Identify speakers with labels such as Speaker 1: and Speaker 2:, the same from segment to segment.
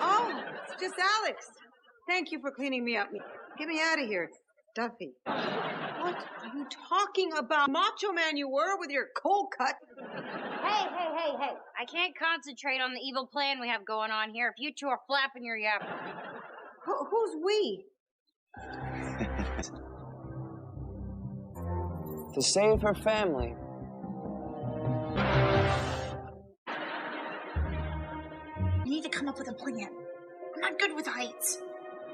Speaker 1: Oh, it's just Alex. Thank you for cleaning me up. Get me out of here. It's stuffy. What are you talking about? Macho man you were with your cold cut.
Speaker 2: Hey. I can't concentrate on the evil plan we have going on here if you two are flapping your yap.
Speaker 1: Who's we?
Speaker 3: To save her family.
Speaker 4: You need to come up with a plan. I'm not good with heights.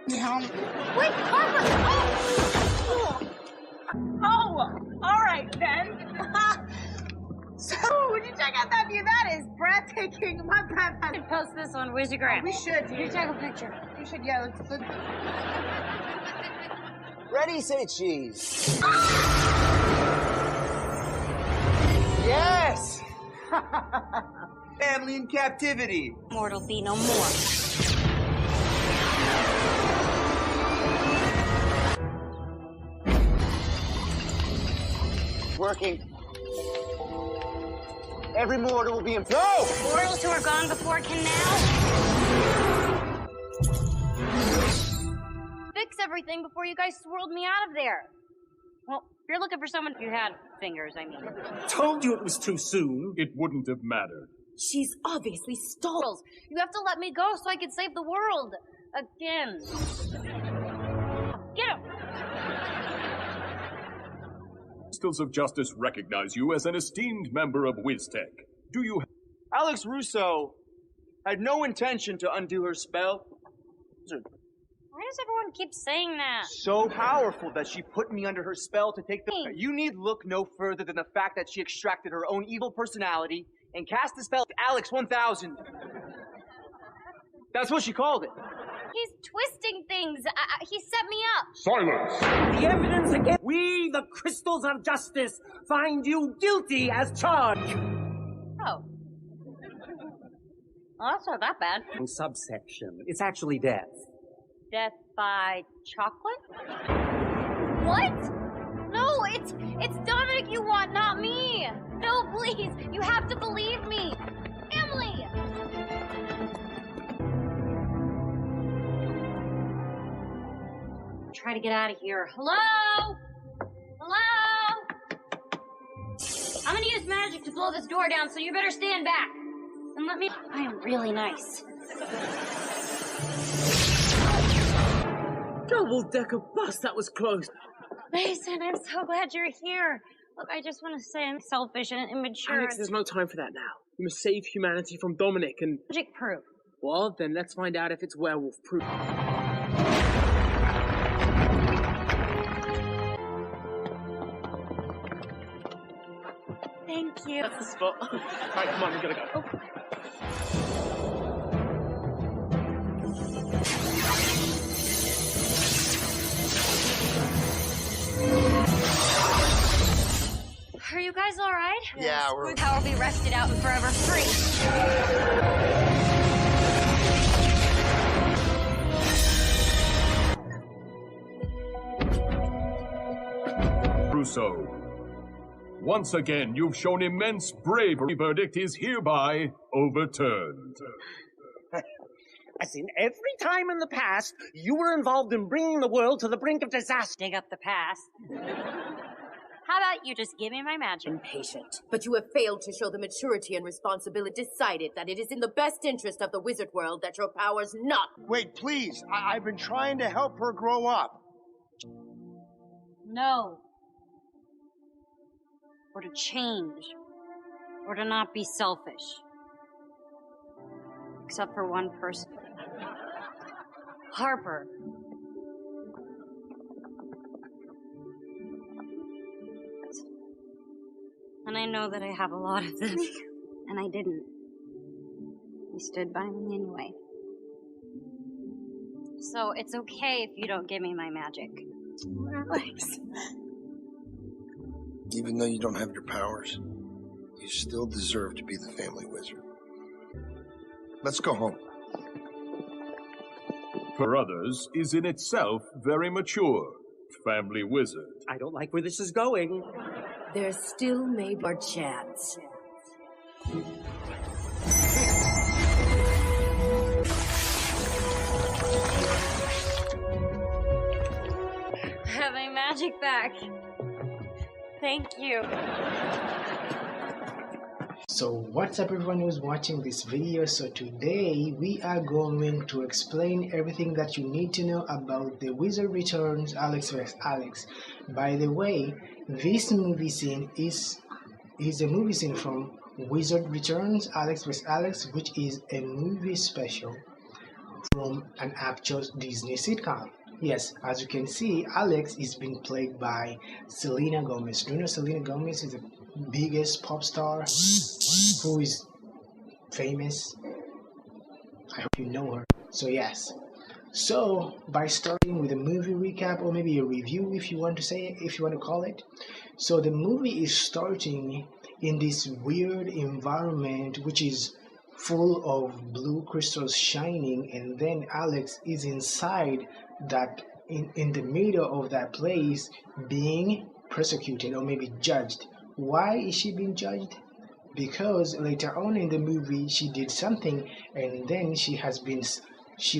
Speaker 1: Yeah.
Speaker 2: Wait, Harper!
Speaker 4: Oh, all right then. So, would you check out that view? That is breathtaking. My breath.
Speaker 2: We should post this on Wizzygram.
Speaker 4: We should.
Speaker 2: You take a picture.
Speaker 4: We should. Yeah. Let's...
Speaker 3: Ready, say cheese. Yes!
Speaker 5: Family in captivity.
Speaker 2: Mortal be no more.
Speaker 3: Working. Every mortal will be in... No!
Speaker 2: Mortals who are gone before can now fix everything before you guys swirled me out of there. Well, if you're looking for someone who had fingers, I mean.
Speaker 6: Told you it was too soon.
Speaker 7: It wouldn't have mattered.
Speaker 8: She's obviously stalled.
Speaker 2: You have to let me go so I can save the world. Again. Get him!
Speaker 7: Crystals of Justice recognize you as an esteemed member of WizTech. Do you...
Speaker 5: Alex Russo had no intention to undo her spell.
Speaker 2: Why does everyone keep saying that?
Speaker 5: So powerful that she put me under her spell to take the... You need look no further than the fact that she extracted her own evil personality and cast the spell Alex 1000. That's what she called it.
Speaker 2: He's twisting things. He set me up.
Speaker 7: Silence!
Speaker 6: The evidence again. We, the Crystals of Justice, find you guilty as charged.
Speaker 2: Oh. Well, that's not that bad.
Speaker 6: Subsection. It's actually death.
Speaker 2: Death by chocolate? What? No, it's Dominic you want, not me. No, please. You have to believe me. Emily! Try to get out of here. Hello? Hello? I'm gonna use magic to blow this door down, so you better stand back. And let me... I am really nice.
Speaker 6: Double-decker bus, that was close.
Speaker 2: Mason, I'm so glad you're here. Look, I just want to say I'm selfish and immature.
Speaker 6: Alex, there's no time for that now. We must save humanity from Dominic and...
Speaker 2: Magic proof.
Speaker 6: Well, then let's find out if it's werewolf proof.
Speaker 2: Thank you.
Speaker 6: That's the spot. Alright, come on, we gotta go.
Speaker 2: Are you guys all right?
Speaker 5: Yeah, we're...
Speaker 2: How are we rested out and forever free?
Speaker 7: Russo. Once again, you've shown immense bravery. The verdict is hereby overturned.
Speaker 6: As in every time in the past, you were involved in bringing the world to the brink of disaster.
Speaker 2: Dig up the past. How about you just give me my magic?
Speaker 8: Impatient. But you have failed to show the maturity and responsibility. Decided that it is in the best interest of the wizard world that your powers not...
Speaker 9: Wait, please. I've been trying to help her grow up.
Speaker 2: No. Or to change. Or to not be selfish. Except for one person. Harper. And I know that I have a lot of them. And I didn't. He stood by me anyway. So it's okay if you don't give me my magic.
Speaker 8: Alex.
Speaker 9: Even though you don't have your powers, you still deserve to be the family wizard. Let's go home.
Speaker 7: For others, is in itself very mature. family wizard.
Speaker 6: I don't like where this is going.
Speaker 8: There still may be a chance.
Speaker 2: Have my magic back. Thank you.
Speaker 10: So what's up everyone who's watching this video? So today we are going to explain everything that you need to know about The Wizard Returns Alex vs. Alex. By the way, this movie scene is a movie scene from Wizard Returns Alex vs. Alex, which is a movie special from an actual Disney sitcom. Yes, as you can see, Alex is being played by Selena Gomez. Do you know Selena Gomez is the biggest pop star who is famous? I hope you know her. So yes. So by starting with a movie recap, or maybe a review if you want to say it, if you want to call it. So the movie is starting in this weird environment which is full of blue crystals shining, and then Alex is inside that, in the middle of that place, being persecuted or maybe judged. Why is she being judged? Because later on in the movie she did something, and then she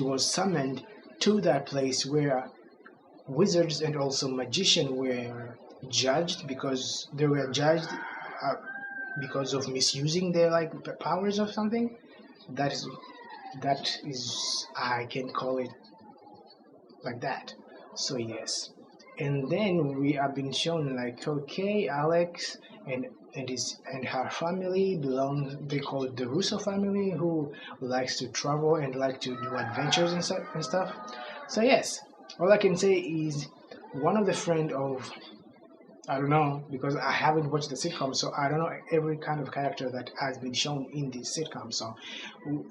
Speaker 10: was summoned to that place where wizards and also magicians were judged, because they were judged because of misusing their powers or something. That is I can call it like that. So yes, and then we have been shown like, okay, Alex and her family belong, they call it the Russo family, who likes to travel and like to do adventures and stuff. So yes, all I can say is one of the friend of, I don't know, because I haven't watched the sitcom, so I don't know every kind of character that has been shown in this sitcom. So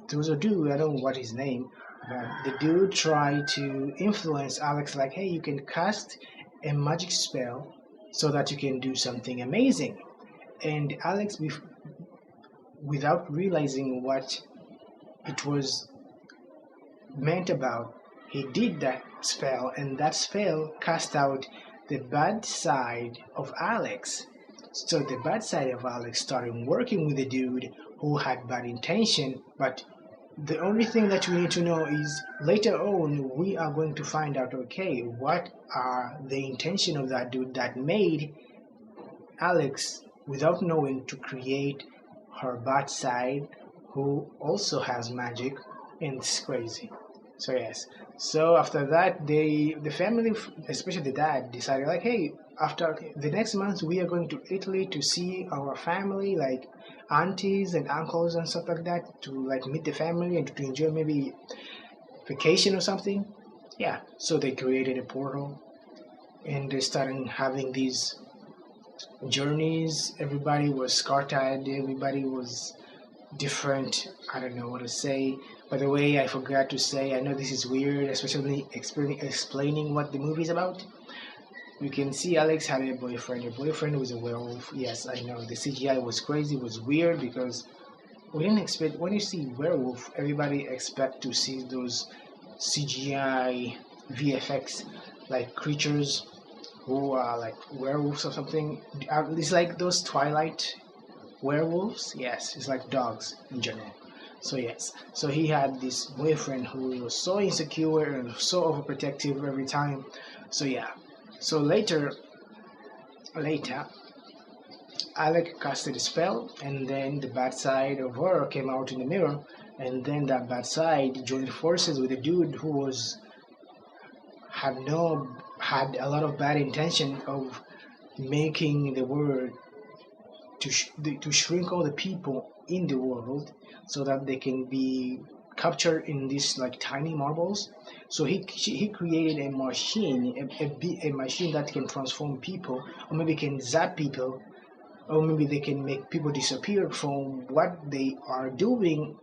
Speaker 10: there was a dude, I don't know what his name, but the dude tried to influence Alex like, hey, you can cast a magic spell so that you can do something amazing. And Alex, without realizing what it was meant about, he did that spell, and that spell cast out the bad side of Alex. So the bad side of Alex started working with the dude who had bad intention, but the only thing that we need to know is later on we are going to find out, okay, what are the intention of that dude that made Alex, without knowing, to create her bad side, who also has magic, and it's crazy. So yes, so after that, the family, especially the dad, decided like, hey, after the next month we are going to Italy to see our family, like aunties and uncles and stuff like that, to like meet the family and to enjoy maybe vacation or something. Yeah, so they created a portal and they started having these journeys. Everybody was scattered, everybody was different. I don't know what to say. By the way, I forgot to say, I know this is weird, especially explaining what the movie is about. You can see Alex had a boyfriend. A boyfriend was a werewolf. Yes, I know the CGI was crazy, was weird, because we didn't expect, when you see werewolf, everybody expect to see those CGI VFX like creatures who are like werewolves or something. It's like those Twilight werewolves. Yes, it's like dogs in general. So yes, so he had this boyfriend who was so insecure and so overprotective every time. So yeah, so later Alec casted a spell, and then the bad side of her came out in the mirror, and then that bad side joined forces with a dude who had a lot of bad intention of making the world to shrink all the people in the world so that they can be captured in these like tiny marbles. So he created a machine, a machine that can transform people, or maybe can zap people, or maybe they can make people disappear from what they are doing,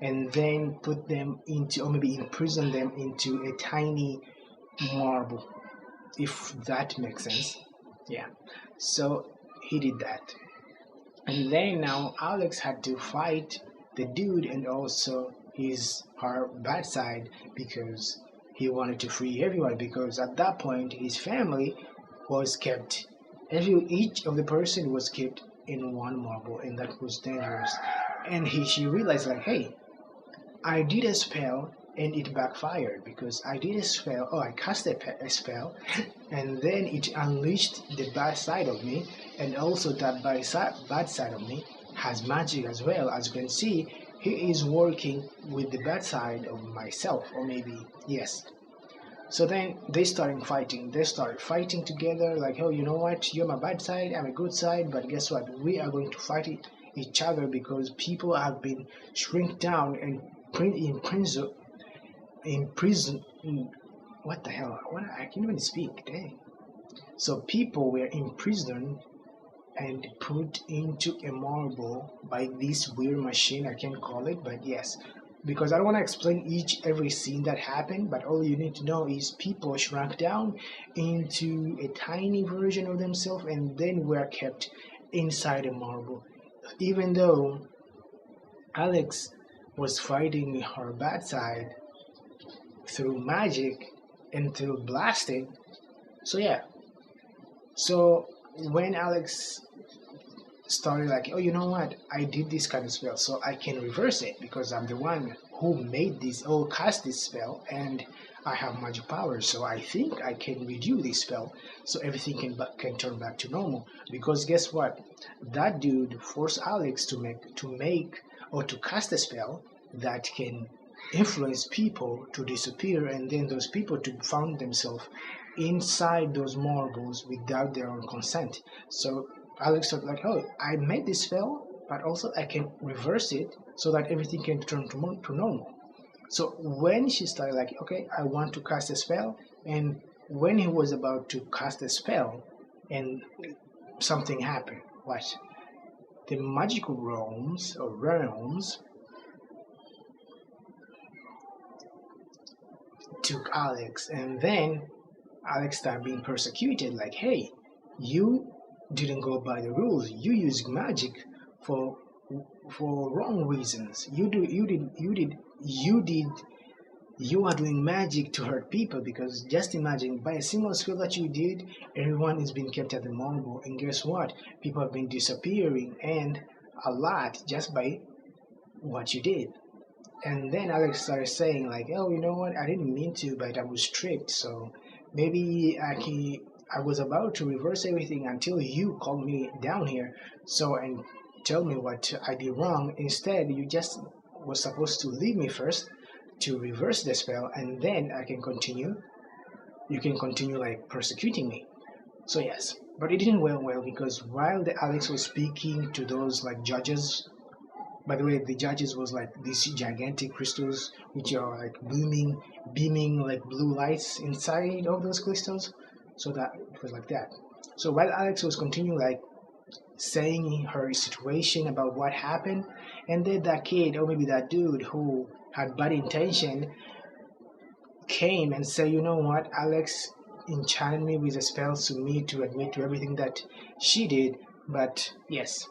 Speaker 10: and then put them into, or maybe imprison them into a tiny marble, if that makes sense. Yeah, so he did that. And then now Alex had to fight the dude and also her bad side, because he wanted to free everyone because at that point his family was kept, each of the person was kept in one marble, and that was dangerous. And she realized like, hey, I did a spell and it backfired because I did a spell. Oh, I cast a spell, and then it unleashed the bad side of me, and also that bad side of me has magic as well. As you can see, he is working with the bad side of myself, or maybe yes. So then they started fighting. They started fighting together, like, oh, you know what? You're my bad side, I'm a good side, but guess what? We are going to fight each other because people have been shrink down and in prison. What the hell? What? I can't even speak. Dang. So people were imprisoned and put into a marble by this weird machine. I can't call it, but yes, because I don't want to explain every scene that happened, but all you need to know is people shrunk down into a tiny version of themselves and then were kept inside a marble. Even though Alex was fighting her bad side through magic and through blasting. So yeah. So when Alex started like, oh, you know what? I did this kind of spell, so I can reverse it because I'm the one who made this or cast this spell, and I have magic powers. So I think I can redo this spell, so everything can turn back to normal. Because guess what? That dude forced Alex to make or to cast a spell that can influence people to disappear, and then those people to find themselves inside those marbles without their own consent. So Alex thought like, oh, I made this spell, but also I can reverse it so that everything can turn to normal. So when she started like, okay, I want to cast a spell, and when he was about to cast a spell, and something happened. What? The magical realms took Alex, and then Alex started being persecuted. Like, hey, you didn't go by the rules. You used magic for wrong reasons. You are doing magic to hurt people, because just imagine, by a single spell that you did, everyone is being kept at the marble, and guess what? People have been disappearing, and a lot just by what you did. And then Alex started saying like, oh, you know what? I didn't mean to, but I was tricked. So maybe I was about to reverse everything until you called me down here. So and tell me what I did wrong. Instead, you just was supposed to leave me first to reverse the spell, and then I can continue. You can continue like persecuting me. So yes, but it didn't went well because while the Alex was speaking to those like judges. By the way, the judges was like these gigantic crystals which are like beaming like blue lights inside of those crystals. So that it was like that. So while Alex was continuing like saying her situation about what happened, and then that kid or maybe that dude who had bad intention came and said, you know what, Alex enchanted me with a spell to me to admit to everything that she did. But yes,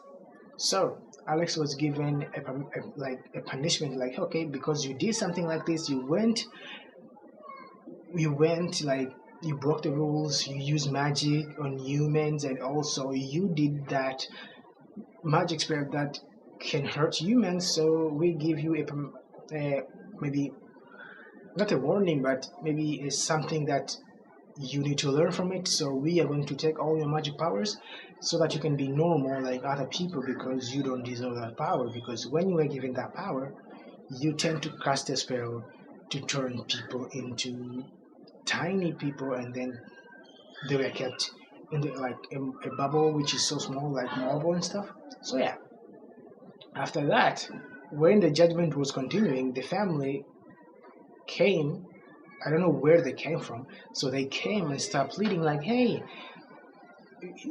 Speaker 10: so Alex was given a punishment, like, okay, because you did something like this, you went like, you broke the rules, you used magic on humans, and also you did that magic spell that can hurt humans, so we give you a maybe not a warning, but maybe it's something that you need to learn from it. So we are going to take all your magic powers so that you can be normal like other people, because you don't deserve that power. Because when you are given that power, you tend to cast a spell to turn people into tiny people, and then they were kept in like a bubble which is so small, like marble and stuff. So yeah, after that, when the judgment was continuing, the family came. I don't know where they came from. So they came and started pleading like, hey,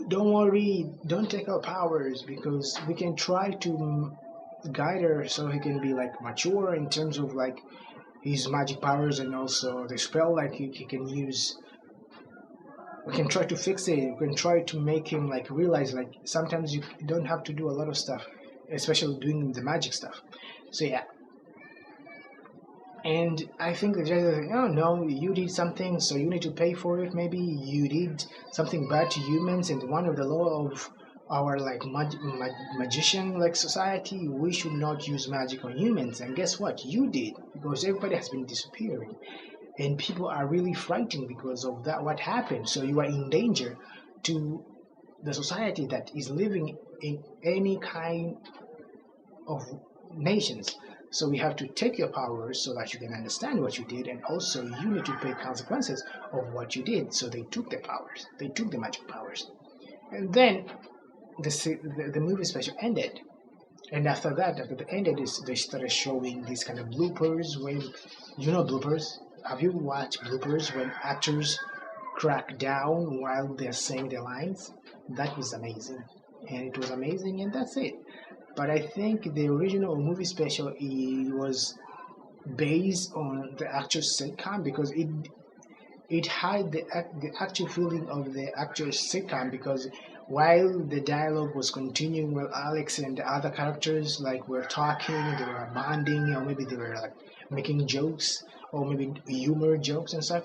Speaker 10: don't worry, don't take our powers, because we can try to guide her so he can be like mature in terms of like his magic powers, and also the spell like he can use. We can try to fix it. We can try to make him like realize like sometimes you don't have to do a lot of stuff, especially doing the magic stuff. So yeah. And I think the judge is like, oh no, you did something, so you need to pay for it. Maybe you did something bad to humans, and one of the law of our like magician like society, we should not use magic on humans. And guess what? You did, because everybody has been disappearing, and people are really frightened because of that. What happened? So you are in danger to the society that is living in any kind of nations. So we have to take your powers so that you can understand what you did, and also you need to pay consequences of what you did. So they took their powers, they took the magic powers, and then the movie special ended. And after that, after the ended, they started showing these kind of bloopers. When you know bloopers, have you watched bloopers when actors crack down while they're saying their lines? That was amazing, and it was amazing, and that's it. But I think the original movie special it was based on the actual sitcom because it had the actual feeling of the actual sitcom, because while the dialogue was continuing, while Alex and the other characters like were talking, they were bonding, or maybe they were like making jokes, or maybe humor jokes and stuff.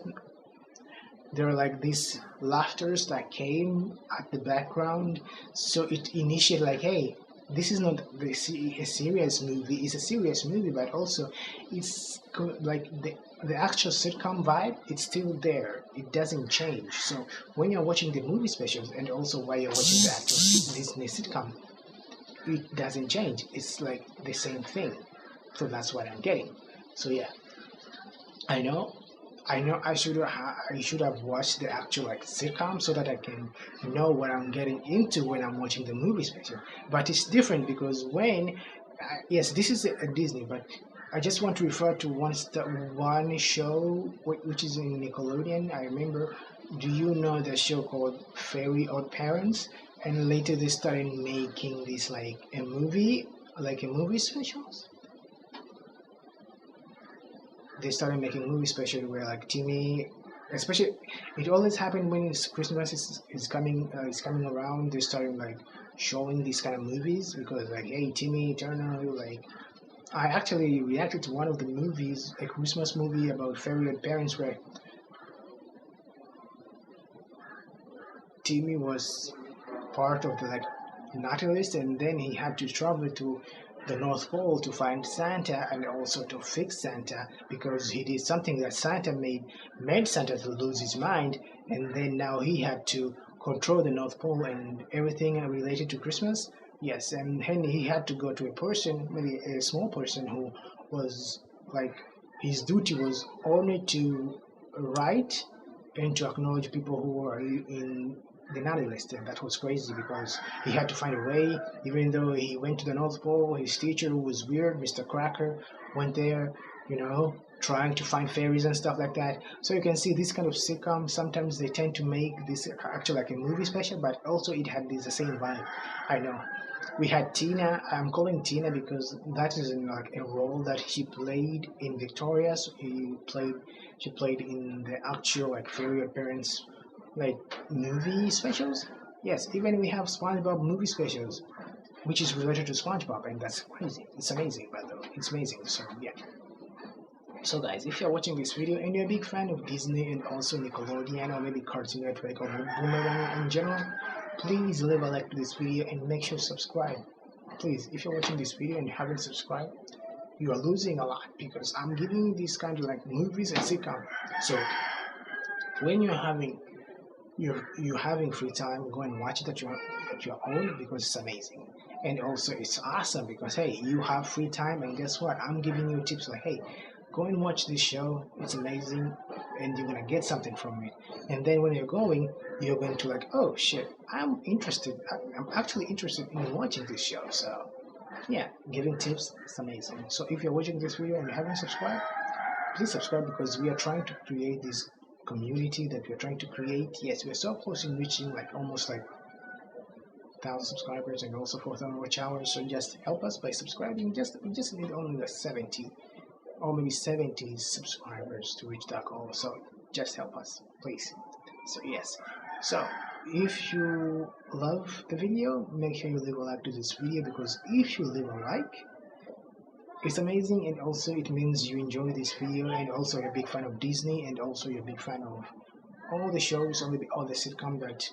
Speaker 10: There were like these laughters that came at the background, so it initiated like, hey, this is not a serious movie. It's a serious movie, but also it's like the actual sitcom vibe. It's still there. It doesn't change. So when you're watching the movie specials, and also while you're watching the actual Disney sitcom, it doesn't change. It's like the same thing. So that's what I'm getting. So yeah, I know I should have watched the actual like sitcom so that I can know what I'm getting into when I'm watching the movie special. But it's different because when yes, this is a Disney, but I just want to refer to one show which is in Nickelodeon. I remember. Do you know the show called Fairy Odd Parents? And later they started making this like a movie specials. They started making movie special where like Timmy, especially it always happened when Christmas is coming around. They started like showing these kind of movies because like, hey, Timmy Turner, like I actually reacted to one of the movies, a Christmas movie about fairy parents where Timmy was part of the like naturalist, and then he had to travel to the North Pole to find Santa and also to fix Santa because he did something that Santa made Santa to lose his mind, and then now he had to control the North Pole and everything related to Christmas. Yes, and then he had to go to a person, maybe a small person who was like his duty was only to write and to acknowledge people who were in the naughty list, and that was crazy because he had to find a way. Even though he went to the North Pole, his teacher who was weird, Mr. Cracker, went there, trying to find fairies and stuff like that. So you can see this kind of sitcom. Sometimes they tend to make this actually like a movie special, but also it had the same vibe. I know. We had Tina. I'm calling Tina because that is in like a role that she played in Victoria. So she played in the actual like fairy appearance like movie specials. Yes, even we have SpongeBob movie specials, which is related to SpongeBob, and that's crazy. It's amazing, by the way. It's amazing. So yeah. So guys, if you're watching this video and you're a big fan of Disney and also Nickelodeon or maybe Cartoon Network or Boomerang in general, please leave a like to this video and make sure to subscribe. Please, if you're watching this video and you haven't subscribed, you are losing a lot because I'm giving you these kind of like movies and sitcom. So when you're having free time, go and watch it at your own because it's amazing. And also it's awesome because hey, you have free time, and guess what? I'm giving you tips like, hey, go and watch this show. It's amazing, and you're gonna get something from it. And then when you're going to like, oh shit, I'm interested. I'm actually interested in watching this show. So yeah, giving tips is amazing. So if you're watching this video and you haven't subscribed, please subscribe because we are trying to create this community that we're trying to create. Yes, we're so close in reaching like almost like 1,000 subscribers and also 4,000 watch hours. So just help us by subscribing. We just need only the 70 or maybe 70 subscribers to reach that goal. So just help us, please. So yes. So if you love the video, make sure you leave a like to this video because if you leave a like, it's amazing, and also it means you enjoy this video, and also you're a big fan of Disney, and also you're a big fan of all the shows, all the sitcom that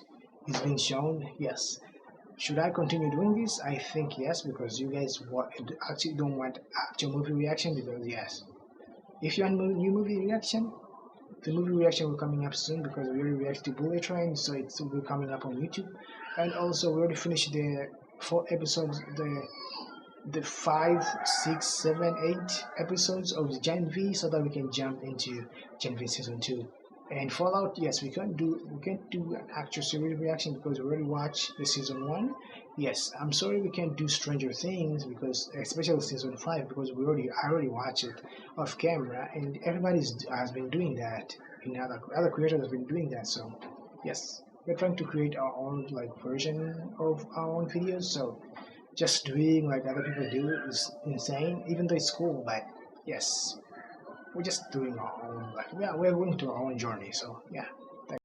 Speaker 10: is being shown. Yes. Should I continue doing this? I think yes, because you guys actually don't want actual movie reaction, because yes. If you want new movie reaction, the movie reaction will coming up soon, because we already reacted to Bullet Train, so it will be coming up on YouTube. And also we already finished the 4 episodes, the 5, 6, 7, 8 episodes of the Giant V, so that we can jump into Giant V season 2. And Fallout, yes, we can't do an actual series reaction because we already watched the season 1. Yes, I'm sorry we can't do Stranger Things, because especially season 5, because I already watched it off camera, and everybody has been doing that. And other creators have been doing that. So yes, we're trying to create our own version of our own videos. So just doing like other people do is insane, even though it's cool. But yes, we're just doing our own, we're going to our own journey. So yeah.